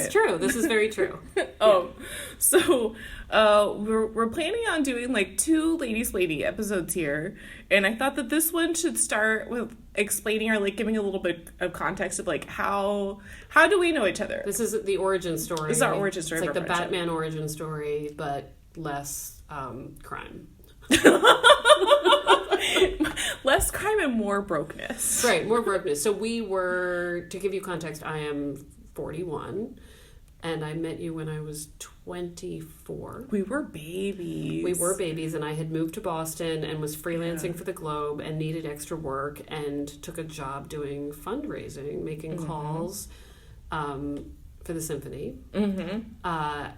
is true. This is very true. So we're planning on doing like 2 Ladies Lady episodes here, and I thought that this one should start with explaining or like giving a little bit of context of like how do we know each other. This is the origin story. This is our origin story. It's like the Batman origin story, but less crime. Less crime and more brokenness. Right, more brokenness. So we were, to give you context, I am 41, and I met you when I was 24. We were babies. And I had moved to Boston and was freelancing for the Globe and needed extra work and took a job doing fundraising, making calls for the symphony. I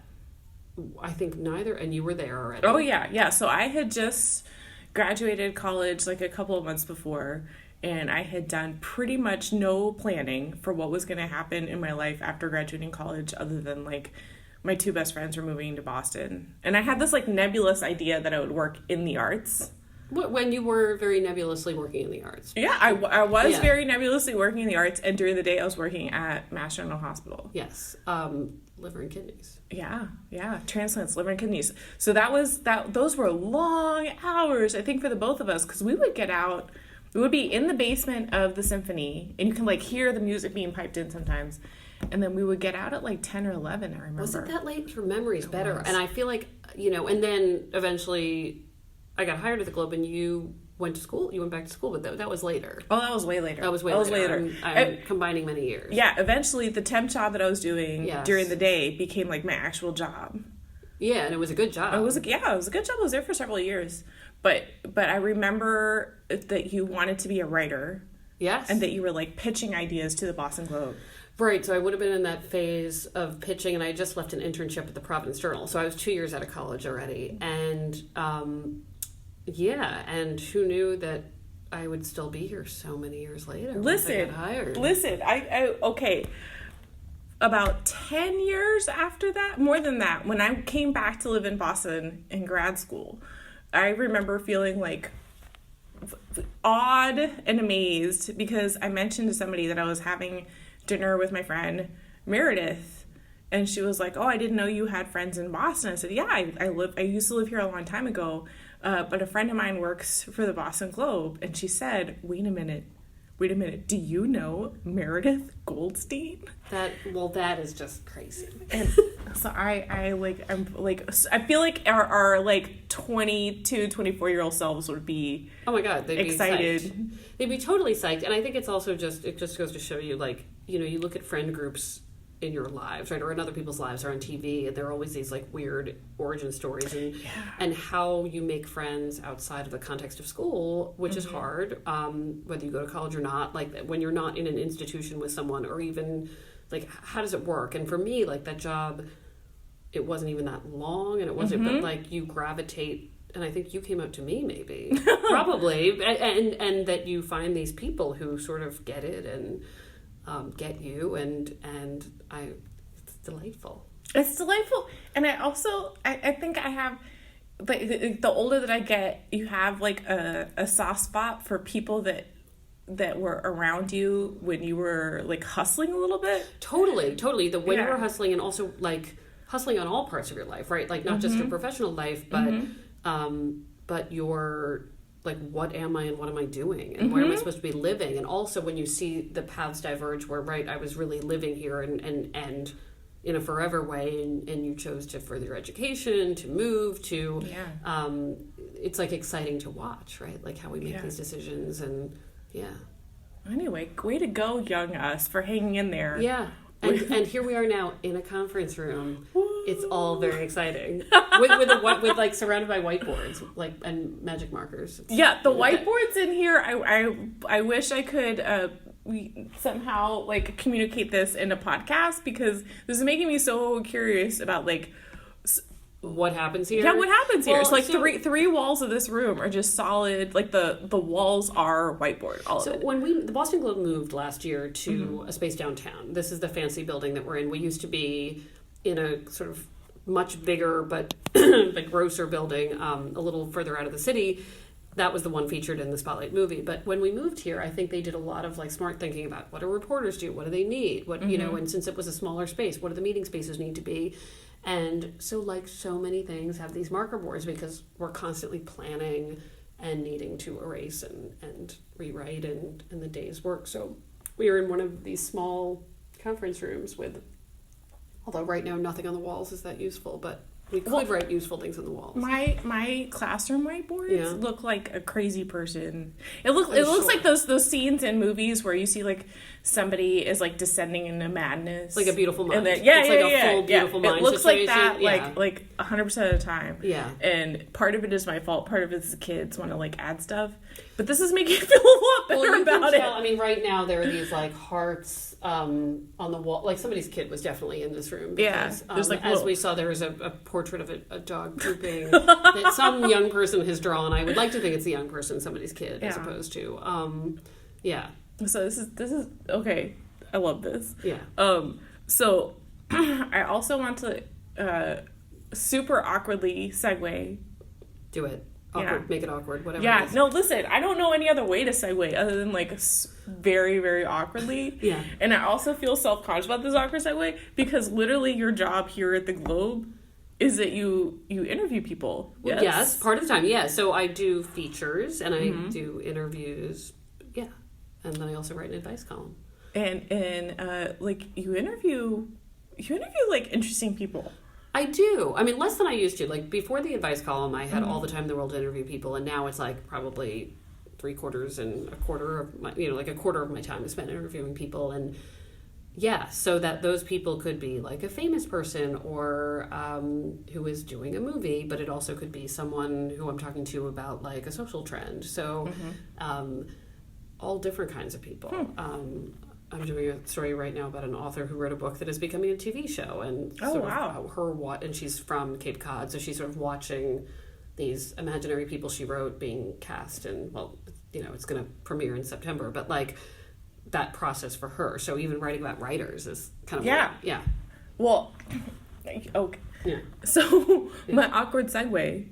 think neither, and you were there already. Oh, yeah. So I had just graduated college like a couple of months before, and I had done pretty much no planning for what was going to happen in my life after graduating college, other than like my 2 best friends were moving to Boston. And I had this like nebulous idea that I would work in the arts. When you were very nebulously working in the arts. Yeah, I was very nebulously working in the arts, and during the day I was working at Mass General Hospital. Yes. Liver and kidneys. Yeah. Transplants, liver and kidneys. So those were long hours, I think, for the both of us, because we would get out, we would be in the basement of the symphony, and you can like hear the music being piped in sometimes. And then we would get out at like 10 or 11, I remember. Was it that late? Your memory's better. And I feel like, and then eventually I got hired at the Globe, and you went to school. You went back to school, but that was later. Oh, that was way later. That was way later. I'm combining many years. Yeah, eventually the temp job that I was doing during the day became like my actual job. Yeah, and it was a good job. It was a good job. I was there for several years. But I remember that you wanted to be a writer. Yes. And that you were like pitching ideas to the Boston Globe. Right, so I would have been in that phase of pitching, and I just left an internship at the Providence Journal. So I was 2 years out of college already. And and who knew that I would still be here so many years later? Once I got hired. Listen, okay. About 10 years after that, more than that, when I came back to live in Boston in grad school, I remember feeling like odd and amazed because I mentioned to somebody that I was having dinner with my friend Meridith, and she was like, "Oh, I didn't know you had friends in Boston." I said, "Yeah, I used to live here a long time ago, but a friend of mine works for the Boston Globe." And she said, "Wait a minute, do you know Meridith Goldstein?" That is just crazy. And so I feel like our like 22, 24-year-old selves would be, oh my God, they'd excited. Be psyched. They'd be totally psyched. And I think it's also it just goes to show you, like, you look at friend groups in your lives, right, or in other people's lives, or on TV, and there are always these like weird origin stories, and how you make friends outside of the context of school, which is hard, whether you go to college or not, like when you're not in an institution with someone, or even like how does it work? And for me, like that job, it wasn't even that long, and it wasn't, but like you gravitate, and I think you came out to me maybe, probably, and that you find these people who sort of get it and get you, and it's delightful. It's delightful. And I also, I think I have, like, the older that I get, you have like a soft spot for people that were around you when you were like hustling a little bit. Totally. When you were hustling, and also like hustling on all parts of your life, right? Like not just your professional life, but your, like, what am I and what am I doing, and where am I supposed to be living? And also when you see the paths diverge, where, right, I was really living here and in a forever way, and you chose to further your education, to move, to it's like exciting to watch, right? Like how we make these decisions, and anyway, way to go, young us, for hanging in there. And here we are now in a conference room. It's all very exciting. with like surrounded by whiteboards, like, and magic markers. Yeah, the whiteboards in here. I wish I could we somehow like communicate this in a podcast, because this is making me so curious about like what happens here. Yeah, what happens here? It's like three walls of this room are just solid. Like the walls are whiteboard. All of it. So when the Boston Globe moved last year to a space downtown, this is the fancy building that we're in. We used to be in a sort of much bigger but like grosser building, a little further out of the city. that was the one featured in the Spotlight movie. But when we moved here, I think they did a lot of like smart thinking about what do reporters do? What do they need? What, you know, and since it was a smaller space, what do the meeting spaces need to be? And so like so many things have these marker boards because we're constantly planning and needing to erase and rewrite and the day's work. So we were in one of these small conference rooms with, although right now nothing on the walls is that useful, but we could write useful things on the walls. My classroom whiteboards look like a crazy person. It looks Sure. like those scenes in movies where you see like somebody is like descending into madness, Like A Beautiful Mind. And then, It's like a full Beautiful Mind It looks situation. like that, Yeah. like 100% of the time. Yeah. And part of it is my fault. Part of it is the kids want to like add stuff. But this is making me feel a lot better you can about tell, it. I mean, right now there are these like hearts on the wall. Like somebody's kid was definitely in this room. Because, there's like as we saw, there was a portrait of a dog pooping that some young person has drawn. I would like to think it's a young person, somebody's kid, as opposed to, So this is okay. I love this. Yeah. So I also want to super awkwardly segue. Do it. Awkward. Yeah. Make it awkward. Whatever. Yeah. It is. No, listen. I don't know any other way to segue other than like very, very awkwardly. Yeah. And I also feel self-conscious about this awkward segue because literally your job here at the Globe is that you interview people. Well, yes, part of the time. Yeah. So I do features and I do interviews. Yeah. And then I also write an advice column. And like you interview like interesting people. I do. I mean, less than I used to. Like, before the advice column, I had all the time in the world to interview people, and now it's, like, probably 3/4 and a quarter of my, like a quarter of my time is spent interviewing people, and yeah, so that those people could be, like, a famous person or who is doing a movie, but it also could be someone who I'm talking to about, like, a social trend. So, all different kinds of people. I'm doing a story right now about an author who wrote a book that is becoming a TV show, and and she's from Cape Cod, so she's sort of watching these imaginary people she wrote being cast, and well, you know, it's going to premiere in September, but like that process for her. So even writing about writers is kind of yeah. Well, okay. Yeah. So my awkward segue.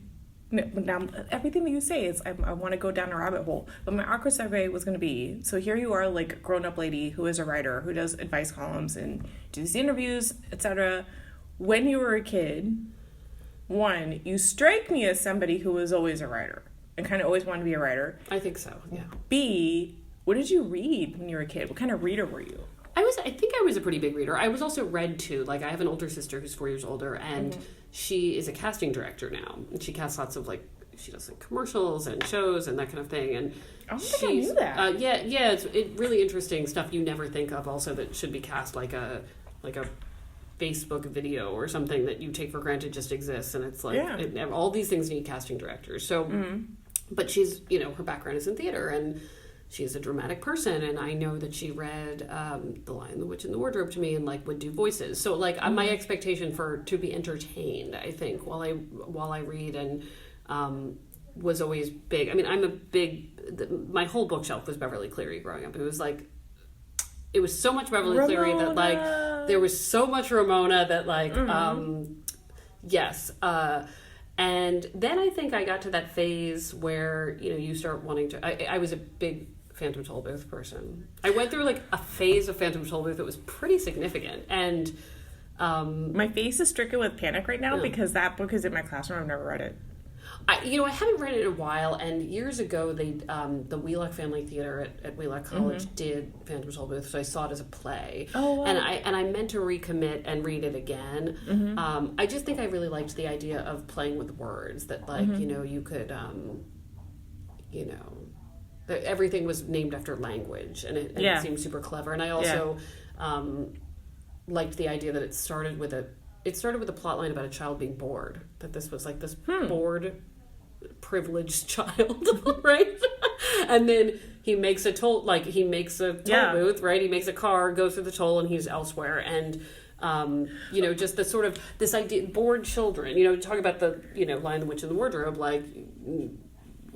Now, everything that you say is, I want to go down a rabbit hole. But my awkward segue was going to be, so here you are, like, a grown-up lady who is a writer, who does advice columns and does interviews, etc. When you were a kid, one, you strike me as somebody who was always a writer and kind of always wanted to be a writer. I think so, yeah. B, what did you read when you were a kid? What kind of reader were you? I think I was a pretty big reader. I was also read too. Like, I have an older sister who's 4 years older, and she is a casting director now. And she casts lots of, like, she does, like, commercials and shows and that kind of thing. And I don't think I knew that. Yeah, it's really interesting stuff you never think of also that should be cast like a Facebook video or something that you take for granted just exists. And it's like, all these things need casting directors. So, but she's, you know, her background is in theater, and she's a dramatic person, and I know that she read The Lion, the Witch, and the Wardrobe to me, and like would do voices. So like my expectation to be entertained, I think, while I read, and was always big. I mean, my whole bookshelf was Beverly Cleary growing up. It was so much Beverly Cleary that like there was so much Ramona that like yes. And then I think I got to that phase where, you know, you start wanting to... I was a big Phantom Tollbooth person. I went through, like, a phase of Phantom Tollbooth that was pretty significant. And... my face is stricken with panic right now because that book is in my classroom. I've never read it. I haven't read it in a while, and years ago, they the Wheelock Family Theater at Wheelock College did Phantom Tollbooth, so I saw it as a play. Oh, wow. And I meant to recommit and read it again. I just think I really liked the idea of playing with words, that, like, you know, you could, you know, everything was named after language, and it seemed super clever. And I also liked the idea that it started with a plot line about a child being bored, that this was like this bored, privileged child, right? And then he makes a toll booth, right? He makes a car, goes through the toll, and he's elsewhere. And you know, just the sort of this idea, bored children. You know, talk about the, you know, Lion, the Witch, and the Wardrobe. Like,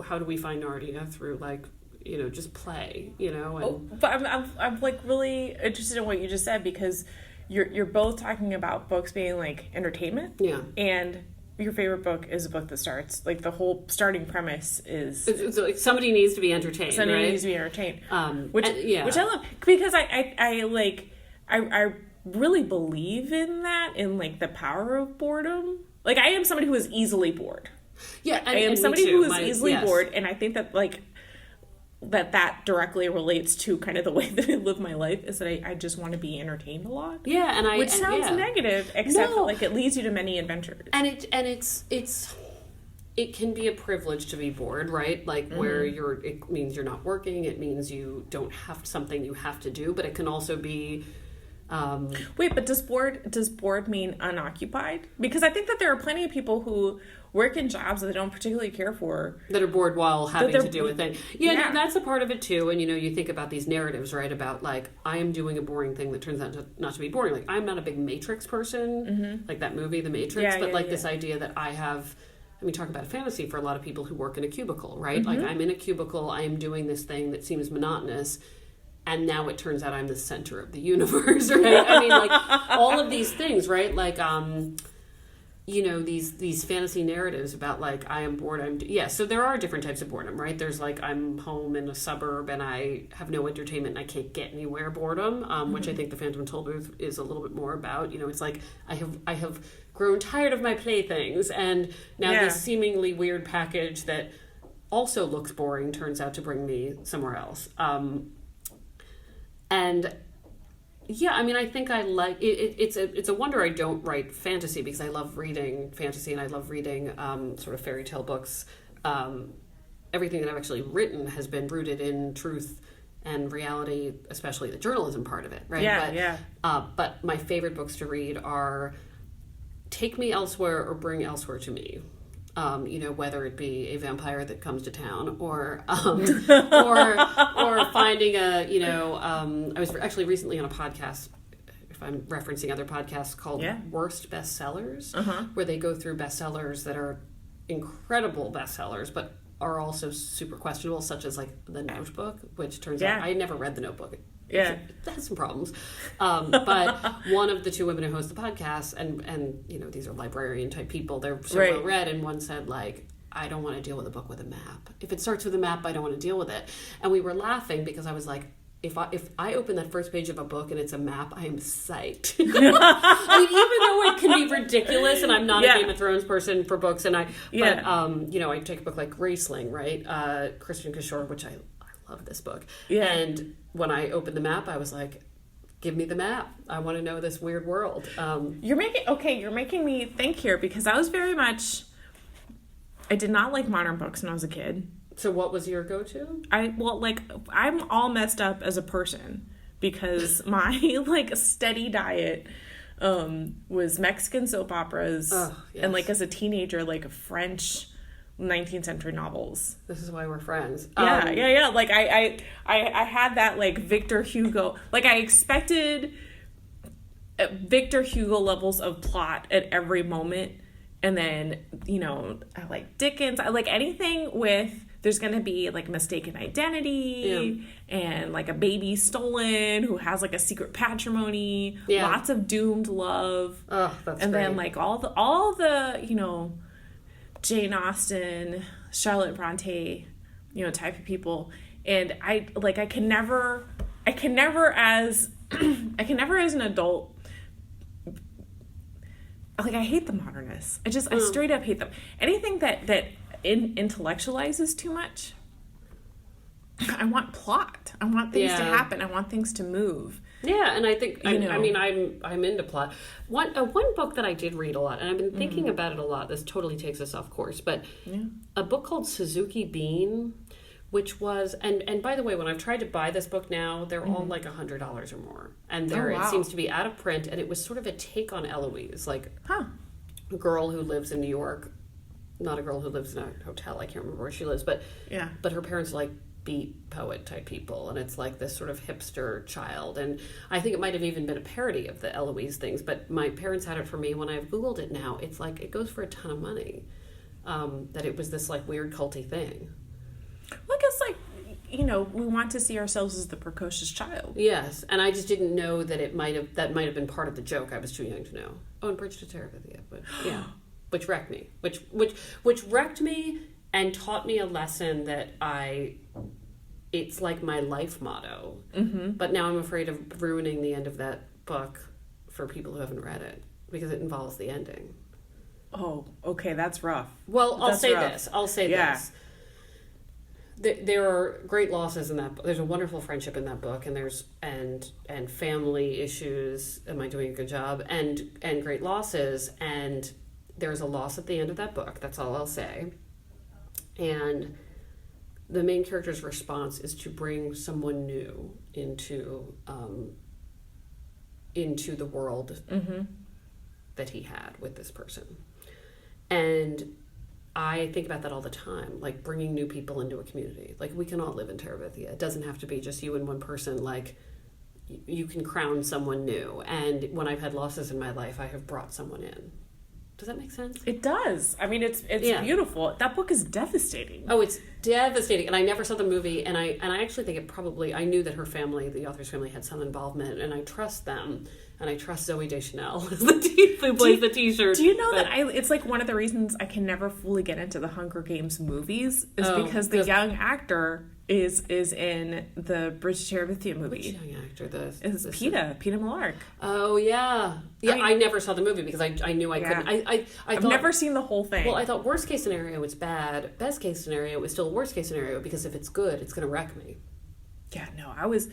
how do we find Narnia through, like, you know, just play, you know? And, but I'm like really interested in what you just said, because you're both talking about books being like entertainment, and your favorite book is a book that starts, like, the whole starting premise is... It's like somebody needs to be entertained, Somebody right? needs to be entertained. Which I love, because I really believe in that, in, like, the power of boredom. Like, I am somebody who is easily bored. Yeah, I am somebody who is easily bored, and I think that, like, that directly relates to kind of the way that I live my life, is that I just want to be entertained a lot. Yeah, which sounds negative, except that, like, it leads you to many adventures. And it can be a privilege to be bored, right? Like, where it means you're not working, it means you don't have something you have to do, but it can also be... Wait, but does bored mean unoccupied? Because I think that there are plenty of people who work in jobs that they don't particularly care for, that are bored while having to do a thing. Yeah, no, that's a part of it too. And you think about these narratives, right? About, like, I am doing a boring thing that turns out not to be boring. Like, I'm not a big Matrix person, like that movie, The Matrix, this idea that I have. I mean, talk about a fantasy for a lot of people who work in a cubicle, right? Like, I'm in a cubicle, I am doing this thing that seems monotonous. And now it turns out I'm the center of the universe, right? I mean, like, all of these things, right? Like, these fantasy narratives about, like, I am bored. So there are different types of boredom, right? There's, like, I'm home in a suburb and I have no entertainment and I can't get anywhere boredom, which I think The Phantom Tollbooth is a little bit more about. It's like, I have grown tired of my playthings, and now this seemingly weird package that also looks boring turns out to bring me somewhere else. And yeah, I mean, I think I like it. It's a wonder I don't write fantasy, because I love reading fantasy and I love reading sort of fairy tale books. Everything that I've actually written has been rooted in truth and reality, especially the journalism part of it, right? But my favorite books to read are Take Me Elsewhere or Bring Elsewhere to Me. Whether it be a vampire that comes to town, or finding I was actually recently on a podcast, if I'm referencing other podcasts, called Worst Bestsellers, where they go through bestsellers that are incredible bestsellers, but are also super questionable, such as, like, The Notebook, which turns out I had never read The Notebook. It has some problems. But one of the two women who host the podcast, and these are librarian type people, they're so well read, and one said, like, I don't want to deal with a book with a map. If it starts with a map, I don't want to deal with it. And we were laughing because I was like, if I open that first page of a book and it's a map, I am psyched. I mean, even though it can be ridiculous, and I'm not a Game of Thrones person for books, and I take a book like Graceling, right? Christian Kishore, which I love this book. Yeah. And when I opened the map, I was like, give me the map. I want to know this weird world. You're making me think here, because I did not like modern books when I was a kid. So what was your go-to? I'm all messed up as a person, because my, like, steady diet was Mexican soap operas, and, like, as a teenager, like, French 19th century novels. This is why we're friends. Yeah. Like, I had that, like, Victor Hugo. Like, I expected Victor Hugo levels of plot at every moment. And then, I like Dickens. I like anything with, there's going to be, like, mistaken identity and, like, a baby stolen who has, like, a secret patrimony. Lots of doomed love. Oh, that's and great. then, like, all the Jane Austen, Charlotte Bronte, type of people. And I can never as an adult, like, I hate the modernists. I straight up hate them. Anything that intellectualizes too much. I want plot. I want things to happen. I want things to move. Yeah, and I think I'm into plot. One book that I did read a lot, and I've been thinking about it a lot. This totally takes us off course, but a book called Suzuki Bean, which was and by the way, when I've tried to buy this book now, they're all like $100 or more, and it seems to be out of print. And it was sort of a take on Eloise, like a girl who lives in New York, not a girl who lives in a hotel. I can't remember where she lives, but her parents are like beat poet type people, and it's like this sort of hipster child, and I think it might have even been a parody of the Eloise things, but my parents had it for me. When I've Googled it now, it's like it goes for a ton of money, that it was this, like, weird culty thing. Well, I guess, like, we want to see ourselves as the precocious child. Yes, and I just didn't know that that might have been part of the joke. I was too young to know. Oh, and Bridge to Terabithia, but yeah. which wrecked me, which wrecked me and taught me a lesson that it's like my life motto. Mm-hmm. But now I'm afraid of ruining the end of that book for people who haven't read it because it involves the ending. Oh, okay, that's rough. Well, I'll say this. There are great losses in that book. There's a wonderful friendship in that book, and there's and family issues. Am I doing a good job? And great losses, and there's a loss at the end of that book. That's all I'll say. And the main character's response is to bring someone new into the world mm-hmm. that he had with this person. And I think about that all the time, like bringing new people into a community. Like, we can all live in Terabithia. It doesn't have to be just you and one person. Like, you can crown someone new. And when I've had losses in my life, I have brought someone in. Does that make sense? It does. I mean, it's beautiful. That book is devastating. Oh, it's devastating. And I never saw the movie. And I actually think I knew that her family, the author's family, had some involvement. And I trust them. And I trust Zooey Deschanel, who plays the T-shirt. Do you know that it's like one of the reasons I can never fully get into the Hunger Games movies is because the young actor is in the Bridge to Terabithia movie. Which young actor? It's Peeta Mellark. Oh, yeah. Yeah, I never saw the movie because I knew I couldn't. I've never seen the whole thing. Well, I thought worst case scenario it's bad. Best case scenario is still worst case scenario because if it's good, it's going to wreck me. Yeah, no, I was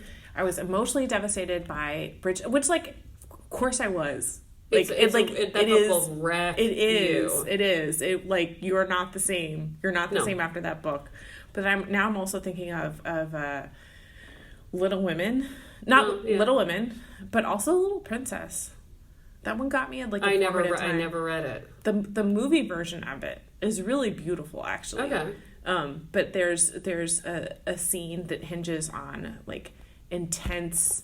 emotionally devastated by Bridge, which, like, of course I was. Like, it is. It, like, you are not the same. You're not the same after that book. But I'm also thinking of Little Women. Little Women, but also Little Princess. That one got me at, like, I never read it. The movie version of it is really beautiful, actually. Okay. But there's a scene that hinges on, like, intense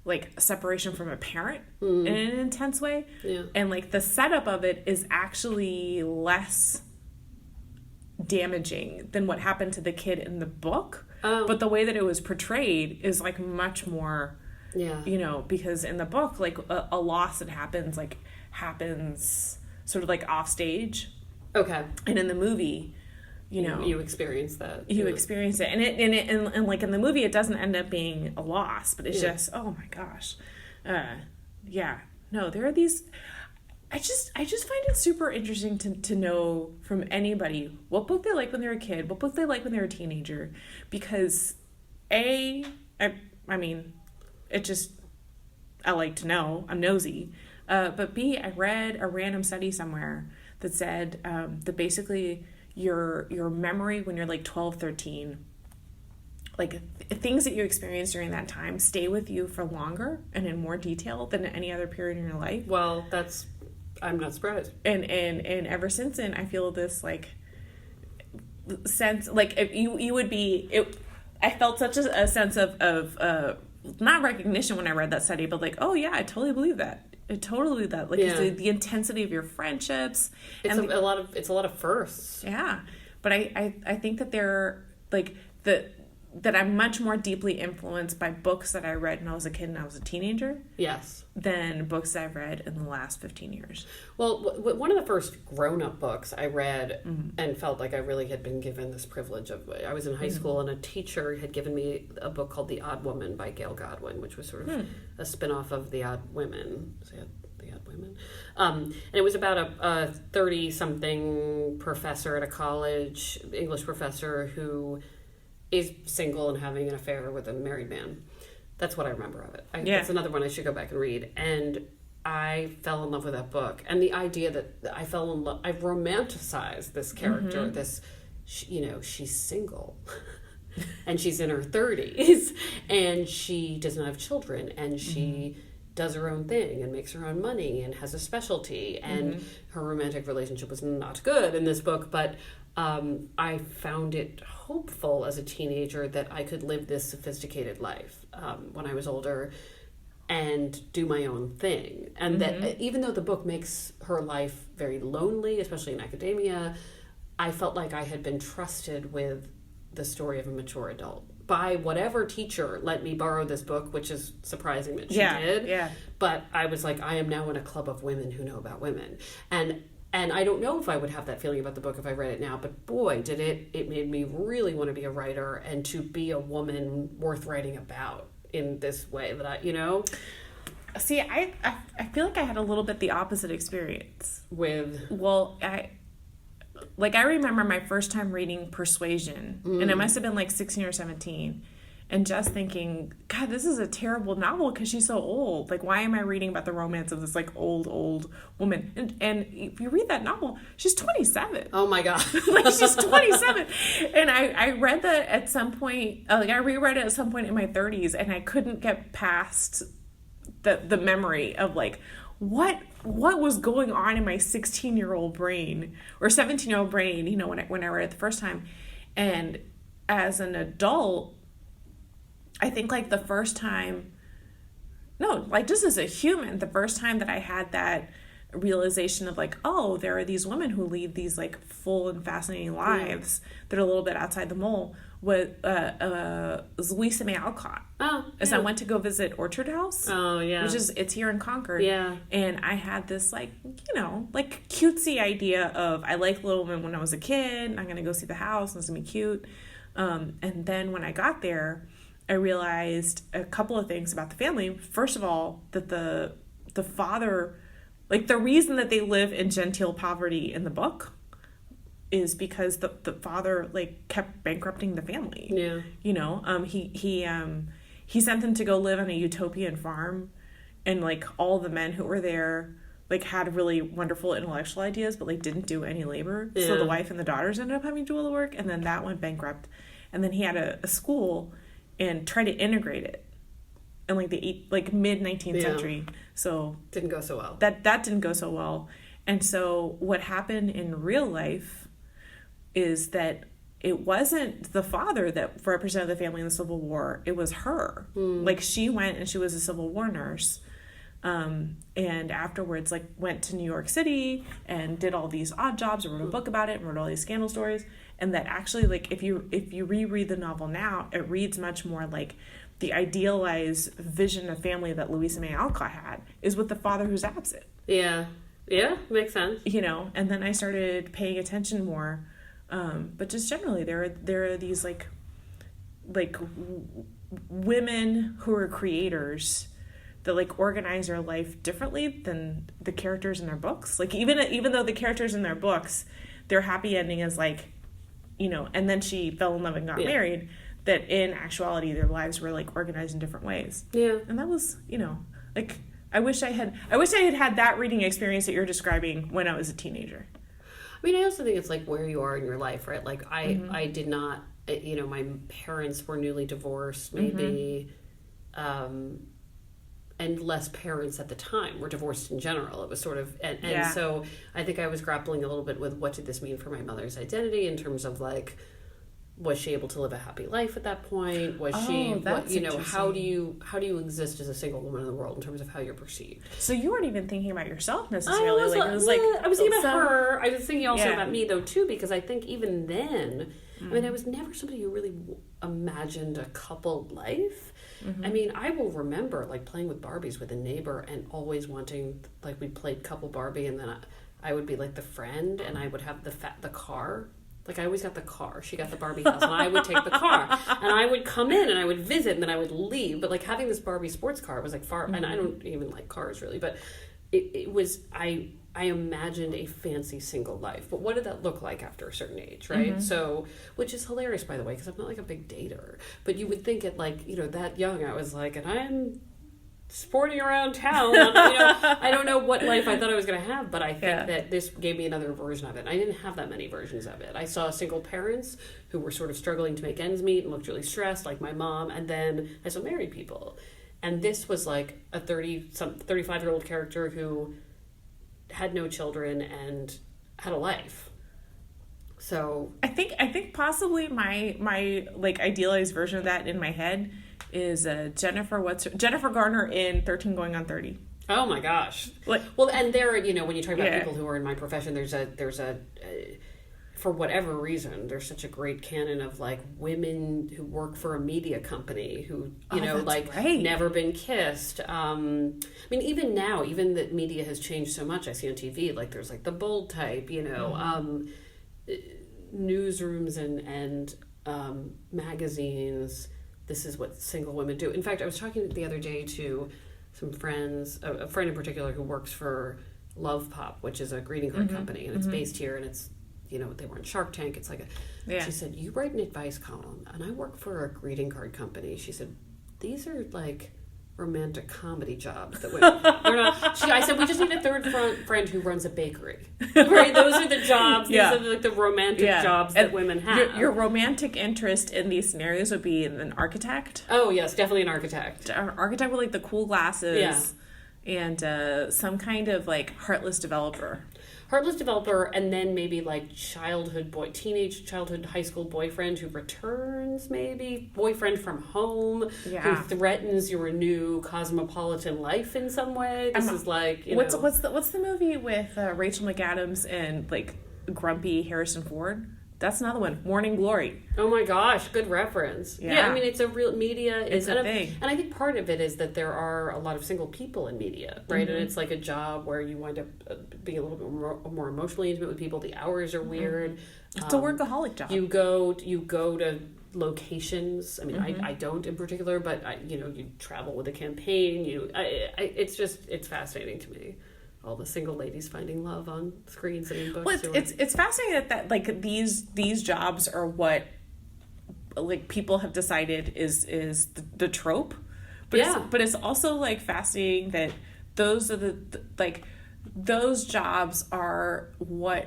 like separation from a parent in an intense way. Yeah. And, like, the setup of it is actually less damaging than what happened to the kid in the book. Oh. But the way that it was portrayed is, like, much more, you know, because in the book, like, a loss that happens sort of, like, off stage. Okay. And in the movie, you know, you experience that. You experience it, and like in the movie, it doesn't end up being a loss, but it's just, oh my gosh, no, there are these. I just find it super interesting to know from anybody what book they like when they're a kid, what book they like when they're a teenager, because I mean, I like to know. I'm nosy, but B, I read a random study somewhere that said that basically your memory when you're like 12, 13, like things that you experience during that time stay with you for longer and in more detail than any other period in your life. Well, I'm not surprised. And ever since then, I feel this, like, sense, like, if you would be, I felt such a sense of not recognition when I read that study, but, like, oh yeah, I totally believe that. Like, the intensity of your friendships. It's a lot of firsts. Yeah. But I think that they're, like, that I'm much more deeply influenced by books that I read when I was a kid and I was a teenager. Yes. Than books I've read in the last 15 years. Well, one of the first grown-up books I read and felt like I really had been given this privilege of, I was in high school and a teacher had given me a book called The Odd Woman by Gail Godwin, which was sort of a spin-off of The Odd Women. The Odd Women. And it was about a 30-something professor at a college, English professor, who is single and having an affair with a married man. That's what I remember of it. That's another one I should go back and read. And I fell in love with that book. And the idea that I fell in love, I romanticized this character, she's single. And she's in her 30s. And she doesn't have children. And she does her own thing and makes her own money and has a specialty. And her romantic relationship was not good in this book. But I found it hopeful as a teenager that I could live this sophisticated life when I was older and do my own thing. And that even though the book makes her life very lonely, especially in academia, I felt like I had been trusted with the story of a mature adult. by whatever teacher let me borrow this book, which is surprising that she did. Yeah. But I was like, I am now in a club of women who know about women. And I don't know if I would have that feeling about the book if I read it now, but boy, did it made me really want to be a writer and to be a woman worth writing about in this way that I, See, I feel like I had a little bit the opposite experience. With? Well, I remember my first time reading Persuasion, and I must have been like 16 or 17, and just thinking, God, this is a terrible novel because she's so old. Like, why am I reading about the romance of this like old woman? And if you read that novel, she's 27. Oh my God. Like, she's 27. And I read that at some point, I reread it at some point in my 30s, and I couldn't get past the memory of like, what was going on in my 16-year-old brain or 17-year-old brain, when I read it the first time. And as an adult, I think like the first time, just as a human, the first time that I had that realization of like, oh, there are these women who lead these like full and fascinating lives that are a little bit outside the mold, was Louisa May Alcott. Oh, yeah. As I went to go visit Orchard House. Oh, yeah. It's here in Concord. Yeah. And I had this like, like cutesy idea of, I liked Little Women when I was a kid. I'm going to go see the house and it's going to be cute. And then when I got there, I realized a couple of things about the family. First of all, that the father, like the reason that they live in genteel poverty in the book is because the father like kept bankrupting the family. Yeah. He sent them to go live on a utopian farm, and like all the men who were there like had really wonderful intellectual ideas, but like didn't do any labor. Yeah. So the wife and the daughters ended up having to do all the work, and then that went bankrupt. And then he had a school and tried to integrate it in like the mid 19th century. So didn't go so well. That didn't go so well. And so what happened in real life is that it wasn't the father that represented the family in the Civil War. It was her. Like, she went and she was a Civil War nurse. And afterwards, like, went to New York City and did all these odd jobs and wrote a book about it and wrote all these scandal stories. And that actually, like, if you reread the novel now, it reads much more like the idealized vision of family that Louisa May Alcott had is with the father who's absent. Yeah. Yeah, makes sense. And then I started paying attention more. But just generally, there are these like women who are creators that like organize their life differently than the characters in their books. Like even though the characters in their books, their happy ending is like, and then she fell in love and got married. That in actuality, their lives were like organized in different ways. Yeah, and that was like I wish I had had that reading experience that you're describing when I was a teenager. I mean, I also think it's like where you are in your life, right? Like I did not, my parents were newly divorced, maybe, and less parents at the time were divorced in general. It was sort of, and so I think I was grappling a little bit with what did this mean for my mother's identity in terms of like, was she able to live a happy life at that point? Was she, how do you exist as a single woman in the world in terms of how you're perceived? So you weren't even thinking about yourself necessarily. I was thinking about her. I was thinking also about me though too, because I think even then, I mean, I was never somebody who really imagined a coupled life. I mean, I will remember like playing with Barbies with a neighbor and always wanting, like, we played couple Barbie and then I would be like the friend and I would have the car. Like, I always got the car. She got the Barbie house, and I would take the car. And I would come in, and I would visit, and then I would leave. But, like, having this Barbie sports car was, like, far... And I don't even like cars, really. But it was... I imagined a fancy single life. But what did that look like after a certain age, right? So, which is hilarious, by the way, because I'm not, like, a big dater. But you would think at, like, that young, I was like, and I'm... sporting around town. I don't know what life I thought I was going to have, but I think that this gave me another version of it. I didn't have that many versions of it. I saw single parents who were sort of struggling to make ends meet and looked really stressed, like my mom, and then I saw married people. And this was like a 35-year-old character who had no children and had a life. So I think possibly my like idealized version of that in my head is Jennifer Garner in 13 Going on 30. Oh my gosh. Well, and there, when you talk about people who are in my profession, there's a for whatever reason, there's such a great canon of like women who work for a media company who, never been kissed. I mean, even now, even that media has changed so much. I see on TV, like there's like the bold type, newsrooms and magazines. This is what single women do. In fact, I was talking the other day to some friends, a friend in particular who works for Love Pop, which is a greeting card company, and it's based here, and it's, they were in Shark Tank. It's like she said, you write an advice column, and I work for a greeting card company. She said, these are like romantic comedy jobs that women, they're not. I said, we just need a third friend who runs a bakery. Right? Those are the jobs. These are like the romantic jobs that women have. Your romantic interest in these scenarios would be an architect. Oh yes, definitely an architect. An architect with like the cool glasses. Yeah. And some kind of like heartless developer, and then maybe like teenage childhood high school boyfriend who returns, maybe boyfriend from home who threatens your new cosmopolitan life in some way. This is like what's the movie with Rachel McAdams and like grumpy Harrison Ford? That's another one. Morning Glory. Oh my gosh, good reference. Yeah, I mean, it's a real media. It's a thing. And I think part of it is that there are a lot of single people in media, right? And it's like a job where you wind up being a little bit more emotionally intimate with people. The hours are weird. It's a workaholic job. You go to locations. I mean, I don't in particular, but you travel with a campaign. It's fascinating to me. All the single ladies finding love on screens and in books. Well, it's fascinating that like these jobs are what like people have decided is the trope, but it's also like fascinating that those are those jobs are what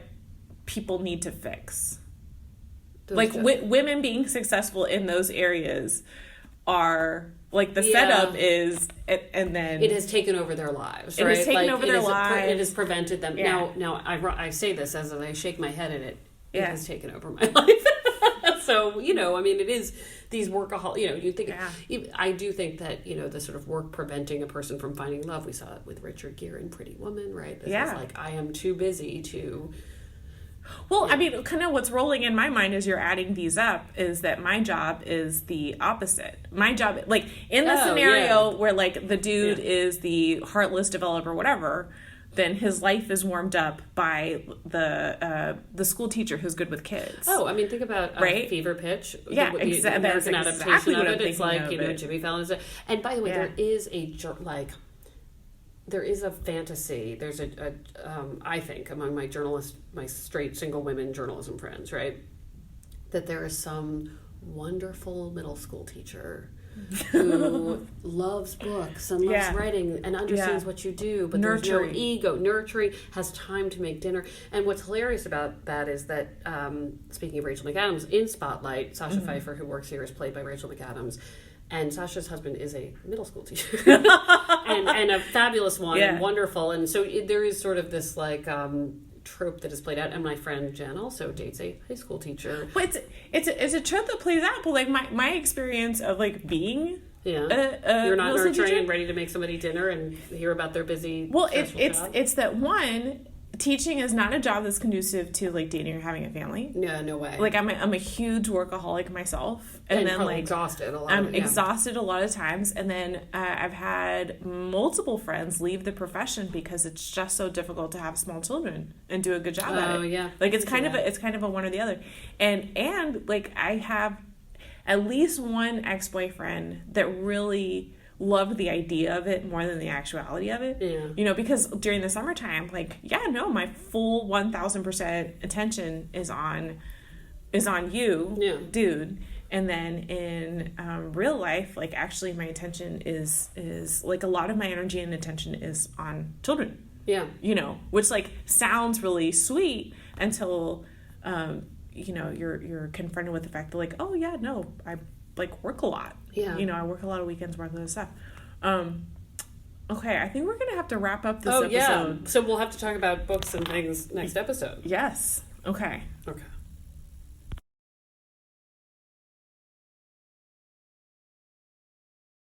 people need to fix. Women being successful in those areas are. Like the setup is, and then it has taken over their lives. Right? It has taken over their lives. It has prevented them. Yeah. Now I say this as I shake my head at it. It has taken over my life. So I mean, it is these workaholic. You think I do think that the sort of work preventing a person from finding love. We saw it with Richard Gere in Pretty Woman, right? This is like I am too busy to. Well, I mean, kind of what's rolling in my mind as you're adding these up is that my job is the opposite. My job, like in the scenario where like the dude is the heartless developer, whatever, then his life is warmed up by the school teacher who's good with kids. Oh, I mean, think about Fever Pitch. Yeah, exactly. That's exactly what I'm thinking. It's like Jimmy Fallon. And by the way, there is there is a fantasy. There's I think among my straight single women journalism friends, right, that there is some wonderful middle school teacher who loves books and loves writing and understands what you do, but there's no ego, nurturing, has time to make dinner. And what's hilarious about that is that, speaking of Rachel McAdams, in Spotlight, Sasha Pfeiffer, who works here, is played by Rachel McAdams. And Sasha's husband is a middle school teacher and a fabulous one and wonderful. And so there is sort of this like trope that is played out. And my friend Jen also dates a high school teacher. But it's a trope that plays out. But like my experience of like being you're not nurturing and ready to make somebody dinner and hear about their busy. Well, it's that one. Teaching is not a job that's conducive to like dating or having a family. Yeah, no way. Like I'm a huge workaholic myself, and then like exhausted a lot. I'm exhausted a lot of times, and then I've had multiple friends leave the profession because it's just so difficult to have small children and do a good job at it. Oh yeah, like it's kind of a one or the other, and like I have at least one ex-boyfriend that really loved the idea of it more than the actuality of it. Yeah. Because during the summertime, like, my full 1000% attention is on you, dude. And then in real life, like, actually my attention is like a lot of my energy and attention is on children. Yeah. Which like sounds really sweet until you're confronted with the fact that like, oh yeah, no, I like work a lot. Yeah. I work a lot of weekends, work a lot of stuff. Okay, I think we're going to have to wrap up this episode. Yeah. So we'll have to talk about books and things next episode. Yes. Okay. Okay.